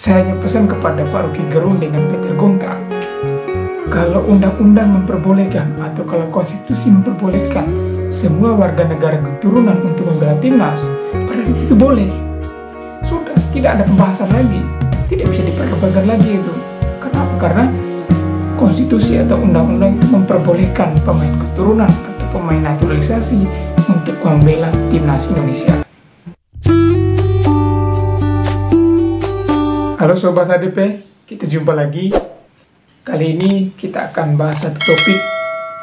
Saya hanya pesan kepada Pak Rocky Gerung dengan Peter Gonta, kalau undang-undang memperbolehkan atau kalau konstitusi memperbolehkan semua warga negara keturunan untuk membela timnas, pada itu boleh. Sudah, tidak ada pembahasan lagi, tidak bisa diperdebatkan lagi itu. Kenapa? Karena konstitusi atau undang-undang itu memperbolehkan pemain keturunan atau pemain naturalisasi untuk membela timnas Indonesia. Halo Sobat HDP, kita jumpa lagi. Kali ini kita akan bahas satu topik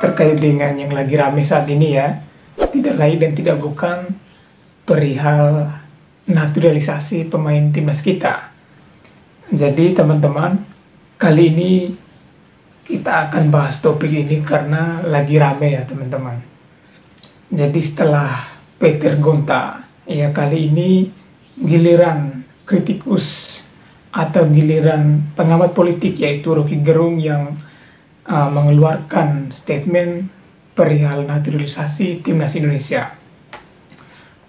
terkait dengan yang lagi rame saat ini ya. Tidak lain dan tidak bukan perihal naturalisasi pemain timnas kita. Jadi teman-teman, kali ini kita akan bahas topik ini karena lagi rame ya teman-teman. Jadi setelah Peter Gonta, ya kali ini giliran kritikus atau giliran pengamat politik yaitu Rocky Gerung yang mengeluarkan statement perihal naturalisasi timnas Indonesia.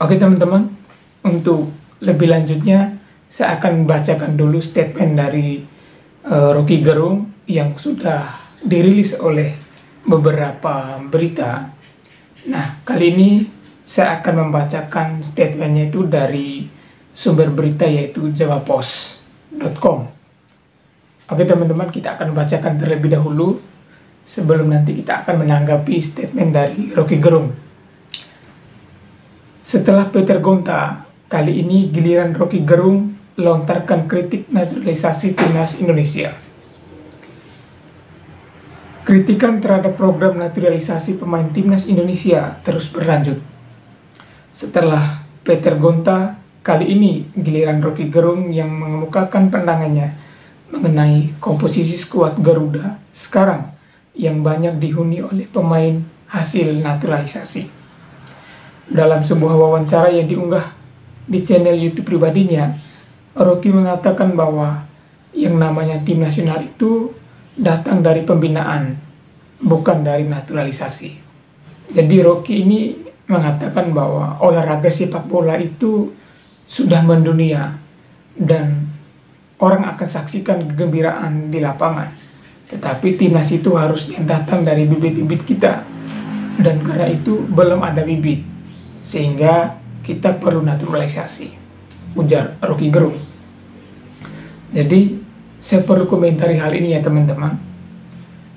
Oke teman-teman, untuk lebih lanjutnya saya akan membacakan dulu statement dari Rocky Gerung yang sudah dirilis oleh beberapa berita. Nah, kali ini saya akan membacakan statementnya itu dari sumber berita yaitu JawaPost.com. Oke teman-teman, kita akan bacakan terlebih dahulu sebelum nanti kita akan menanggapi statement dari Rocky Gerung. Setelah Peter Gonta, kali ini giliran Rocky Gerung lontarkan kritik naturalisasi timnas Indonesia. Kritikan terhadap program naturalisasi pemain timnas Indonesia terus berlanjut. Setelah Peter Gonta, kali ini giliran Rocky Gerung yang mengemukakan pandangannya mengenai komposisi skuad Garuda sekarang yang banyak dihuni oleh pemain hasil naturalisasi. Dalam sebuah wawancara yang diunggah di channel YouTube pribadinya, Rocky mengatakan bahwa yang namanya tim nasional itu datang dari pembinaan, bukan dari naturalisasi. Jadi Rocky ini mengatakan bahwa olahraga sepak bola itu sudah mendunia dan orang akan saksikan kegembiraan di lapangan. Tetapi timnas itu harusnya datang dari bibit-bibit kita, dan karena itu belum ada bibit, sehingga kita perlu naturalisasi, ujar Rocky Gerung. Jadi saya perlu komentari hal ini ya teman-teman.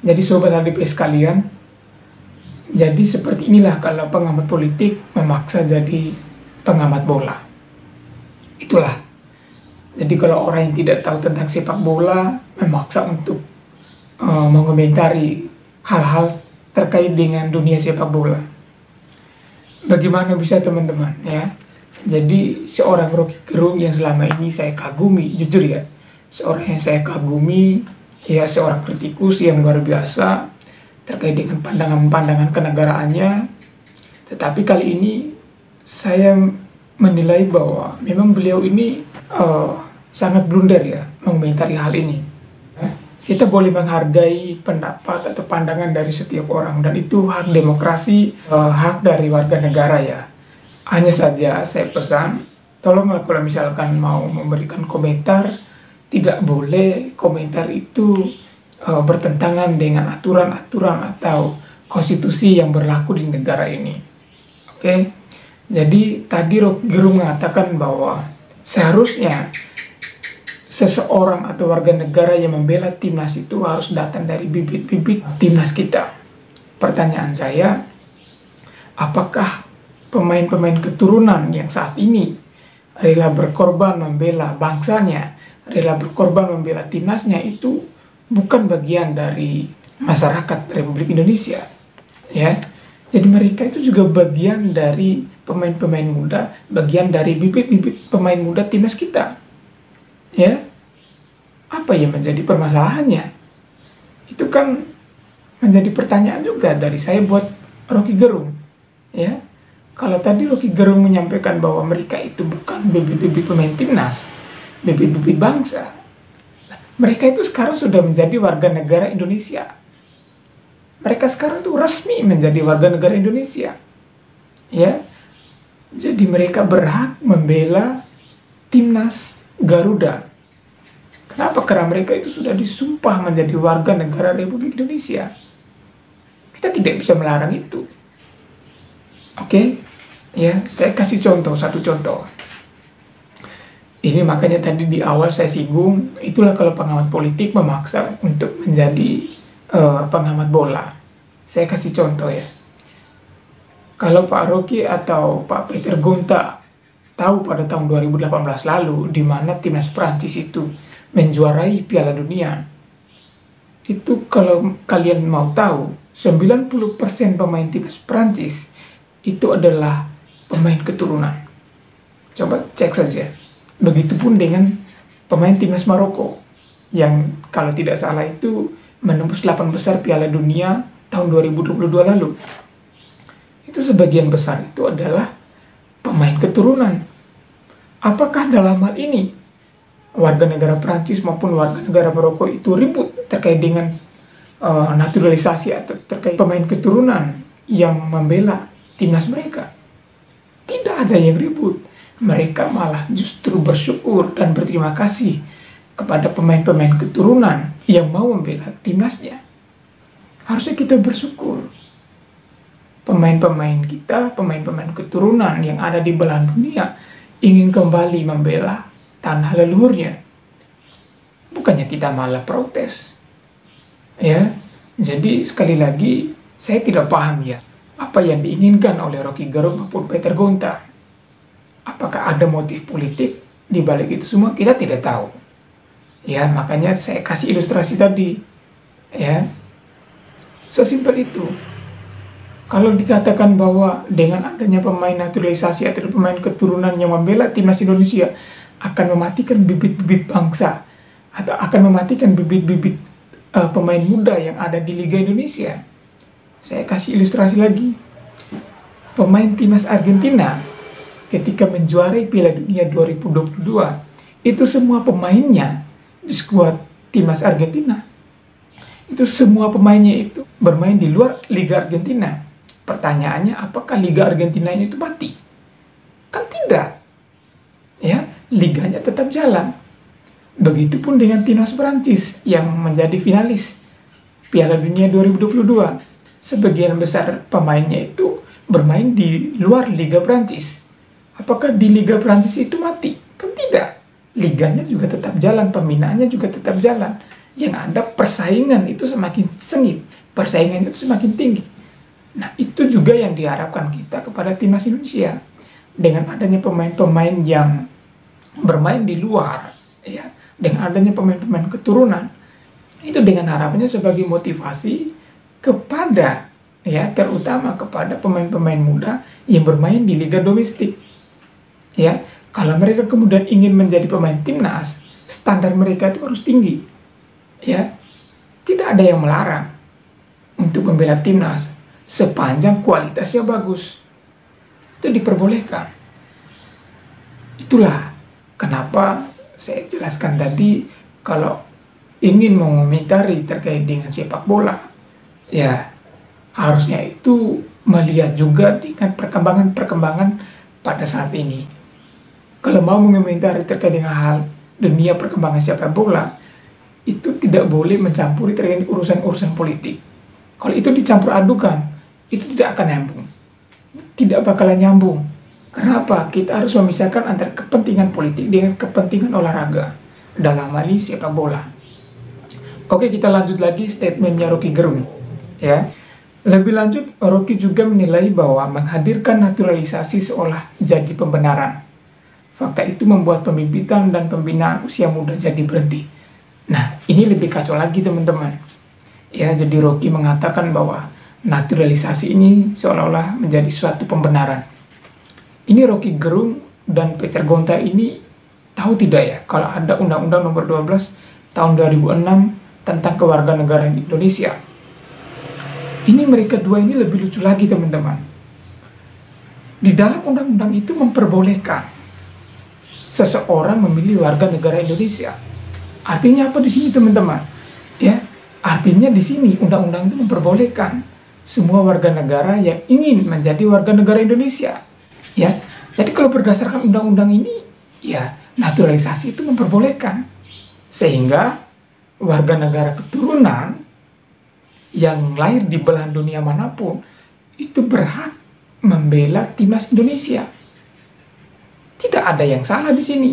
Jadi sobat HDP sekalian, jadi seperti inilah kalau pengamat politik memaksa jadi pengamat bola. Itulah. Jadi kalau orang yang tidak tahu tentang sepak bola memaksa untuk mengomentari hal-hal terkait dengan dunia sepak bola. Bagaimana bisa teman-teman ya? Jadi seorang Rocky Gerung yang selama ini saya kagumi, jujur ya, seorang yang saya kagumi, ya seorang kritikus yang luar biasa terkait dengan pandangan-pandangan kenegaraannya. Tetapi kali ini saya menilai bahwa memang beliau ini sangat blunder ya mengomentari hal ini. Kita boleh menghargai pendapat atau pandangan dari setiap orang, dan itu hak demokrasi, hak dari warga negara ya. Hanya saja saya pesan, tolonglah kalau misalkan mau memberikan komentar, tidak boleh komentar itu bertentangan dengan aturan-aturan atau konstitusi yang berlaku di negara ini. Oke? Jadi tadi Rocky Gerung mengatakan bahwa seharusnya seseorang atau warga negara yang membela timnas itu harus datang dari bibit-bibit timnas kita. Pertanyaan saya, apakah pemain-pemain keturunan yang saat ini rela berkorban membela bangsanya, rela berkorban membela timnasnya itu bukan bagian dari masyarakat Republik Indonesia? Ya. Jadi mereka itu juga bagian dari pemain-pemain muda, bagian dari bibit-bibit pemain muda timnas kita. Ya, apa yang menjadi permasalahannya? Itu kan menjadi pertanyaan juga dari saya buat Rocky Gerung. Ya, kalau tadi Rocky Gerung menyampaikan bahwa mereka itu bukan bibit-bibit pemain timnas, bibit-bibit bangsa. Mereka itu sekarang sudah menjadi warga negara Indonesia. Mereka sekarang itu resmi menjadi warga negara Indonesia. Ya, jadi mereka berhak membela timnas Garuda. Kenapa? Karena mereka itu sudah disumpah menjadi warga negara Republik Indonesia. Kita tidak bisa melarang itu. Oke? Ya, saya kasih satu contoh. Ini makanya tadi di awal saya singgung, itulah kalau pengamat politik memaksa untuk menjadi pengamat bola. Saya kasih contoh ya. Kalau Pak Rocky atau Pak Peter Gonta tahu pada tahun 2018 lalu di mana timnas Prancis itu menjuarai Piala Dunia. Itu kalau kalian mau tahu, 90% pemain timnas Prancis itu adalah pemain keturunan. Coba cek saja. Begitupun dengan pemain timnas Maroko yang kalau tidak salah itu menembus 8 besar Piala Dunia tahun 2022 lalu. Itu sebagian besar itu adalah pemain keturunan. Apakah dalam hal ini warga negara Prancis maupun warga negara Maroko itu ribut terkait dengan naturalisasi atau terkait pemain keturunan yang membela timnas mereka? Tidak ada yang ribut. Mereka malah justru bersyukur dan berterima kasih kepada pemain-pemain keturunan yang mau membela timnasnya. Harusnya kita bersyukur. Pemain-pemain kita, pemain-pemain keturunan yang ada di belahan dunia ingin kembali membela tanah leluhurnya. Bukannya kita malah protes. Ya, jadi sekali lagi saya tidak paham ya apa yang diinginkan oleh Rocky Gerung maupun Peter Gonta. Apakah ada motif politik di balik itu semua? Kita tidak tahu. Ya, makanya saya kasih ilustrasi tadi. Ya, sesimpel itu. Kalau dikatakan bahwa dengan adanya pemain naturalisasi atau pemain keturunan yang membela timnas Indonesia akan mematikan bibit-bibit bangsa atau akan mematikan bibit-bibit pemain muda yang ada di Liga Indonesia. Saya kasih ilustrasi lagi. Pemain timnas Argentina ketika menjuarai Piala Dunia 2022, itu semua pemainnya di skuad timnas Argentina. Itu semua pemainnya itu bermain di luar Liga Argentina. Pertanyaannya, apakah Liga Argentina itu mati? Kan tidak. Ya, liganya tetap jalan. Begitupun dengan timnas Prancis yang menjadi finalis Piala Dunia 2022. Sebagian besar pemainnya itu bermain di luar Liga Prancis. Apakah di Liga Prancis itu mati? Kan tidak. Liganya juga tetap jalan, pembinaannya juga tetap jalan. Yang ada persaingan itu semakin sengit, persaingan itu semakin tinggi. Nah, itu juga yang diharapkan kita kepada timnas Indonesia. Dengan adanya pemain-pemain yang bermain di luar, ya, dengan adanya pemain-pemain keturunan, itu dengan harapannya sebagai motivasi kepada, ya, terutama kepada pemain-pemain muda yang bermain di liga domestik. Ya, kalau mereka kemudian ingin menjadi pemain timnas, standar mereka itu harus tinggi. Ya, tidak ada yang melarang untuk membela timnas sepanjang kualitasnya bagus. Itu diperbolehkan. Itulah kenapa saya jelaskan tadi, kalau ingin mengomentari terkait dengan sepak bola, ya harusnya itu melihat juga dengan perkembangan-perkembangan pada saat ini. Kalau mau mengomentari terkait dengan hal dunia perkembangan sepak bola, itu tidak boleh mencampuri terkait urusan-urusan politik. Kalau itu dicampur adukan, itu tidak akan nyambung. Tidak bakalan nyambung. Kenapa? Kita harus memisahkan antara kepentingan politik dengan kepentingan olahraga. Dalam hal ini sepak bola. Oke, kita lanjut lagi statementnya Rocky Gerung. Ya. Lebih lanjut, Rocky juga menilai bahwa menghadirkan naturalisasi seolah jadi pembenaran. Fakta itu membuat pembibitan dan pembinaan usia muda jadi berhenti. Nah, ini lebih kacau lagi teman-teman. Ya, jadi Rocky mengatakan bahwa naturalisasi ini seolah-olah menjadi suatu pembenaran. Ini Rocky Gerung dan Peter Gonta ini tahu tidak ya kalau ada Undang-Undang Nomor 12 tahun 2006 tentang kewarganegaraan Indonesia. Ini mereka dua ini lebih lucu lagi teman-teman. Di dalam undang-undang itu memperbolehkan seseorang memilih warga negara Indonesia. Artinya apa di sini teman-teman? Ya, artinya di sini undang-undang itu memperbolehkan semua warga negara yang ingin menjadi warga negara Indonesia. Ya, jadi kalau berdasarkan undang-undang ini, ya naturalisasi itu memperbolehkan Sehingga warga negara keturunan yang lahir di belahan dunia manapun itu berhak membela timnas Indonesia. Tidak ada yang salah di sini.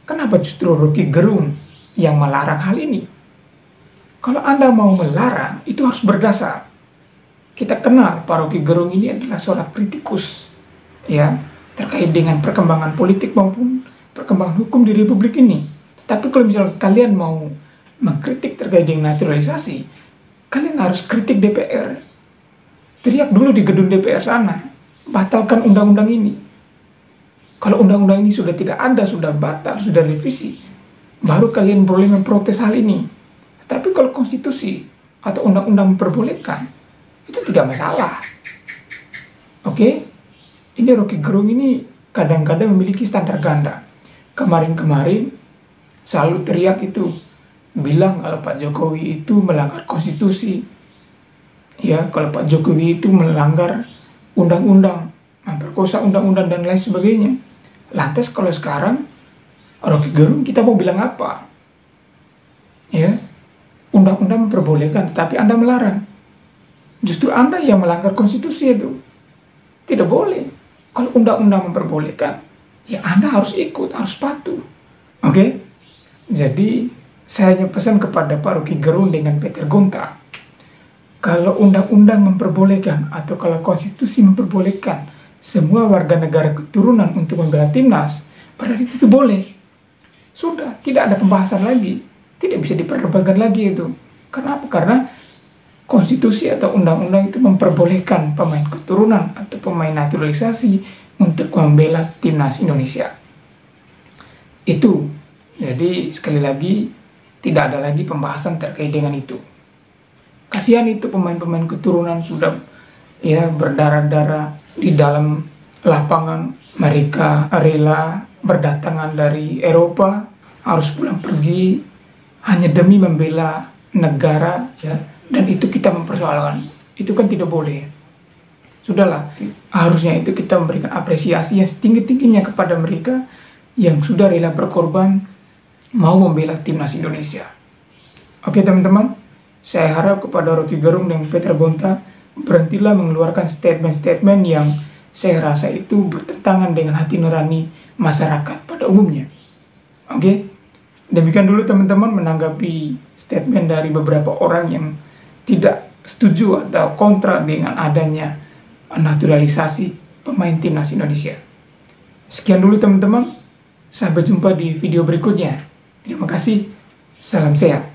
Kenapa justru Roky Gerung yang melarang hal ini? Kalau Anda mau melarang, itu harus berdasar. Kita kenal Pak Roky Gerung ini adalah seorang kritikus, ya, terkait dengan perkembangan politik maupun perkembangan hukum di Republik ini. Tapi kalau misalnya kalian mau mengkritik terkait dengan naturalisasi, kalian harus kritik DPR. Teriak dulu di gedung DPR sana, batalkan undang-undang ini. Kalau undang-undang ini sudah tidak ada, sudah batal, sudah revisi, baru kalian boleh memprotes hal ini. Tapi kalau konstitusi atau undang-undang memperbolehkan, itu tidak masalah. Oke? Ini Roky Gerung ini kadang-kadang memiliki standar ganda. Kemarin-kemarin selalu teriak itu, bilang kalau Pak Jokowi itu melanggar konstitusi. Ya, kalau Pak Jokowi itu melanggar undang-undang, memperkosa undang-undang dan lain sebagainya. Lantas kalau sekarang Roky Gerung kita mau bilang apa? Ya, undang-undang memperbolehkan, tetapi Anda melarang. Justru Anda yang melanggar konstitusi itu. Tidak boleh. Kalau undang-undang memperbolehkan, ya Anda harus ikut, harus patuh. Oke? Jadi, saya hanya pesan kepada Pak Roky Gerung dengan Peter Gonta. Kalau undang-undang memperbolehkan atau kalau konstitusi memperbolehkan semua warga negara keturunan untuk membela timnas, pada itu boleh. Sudah, tidak ada pembahasan lagi. Tidak bisa diperdebatkan lagi itu. Kenapa? Karena konstitusi atau undang-undang itu memperbolehkan pemain keturunan atau pemain naturalisasi untuk membela timnas Indonesia. Itu. Jadi sekali lagi tidak ada lagi pembahasan terkait dengan itu. Kasihan itu pemain-pemain keturunan sudah ya berdarah-darah di dalam lapangan. Mereka rela berdatangan dari Eropa, harus pulang pergi hanya demi membela negara, ya. Dan itu kita mempersoalkan. Itu kan tidak boleh. Sudahlah, harusnya itu kita memberikan apresiasi yang setinggi-tingginya kepada mereka yang sudah rela berkorban mau membela timnas Indonesia. Oke teman-teman, saya harap kepada Roky Gerung dan Peter Gonta berhentilah mengeluarkan statement-statement yang saya rasa itu bertentangan dengan hati nurani masyarakat pada umumnya. Oke, demikian dulu teman-teman menanggapi statement dari beberapa orang yang tidak setuju atau kontra dengan adanya naturalisasi pemain timnas Indonesia. Sekian dulu teman-teman, sampai jumpa di video berikutnya. Terima kasih, salam sehat.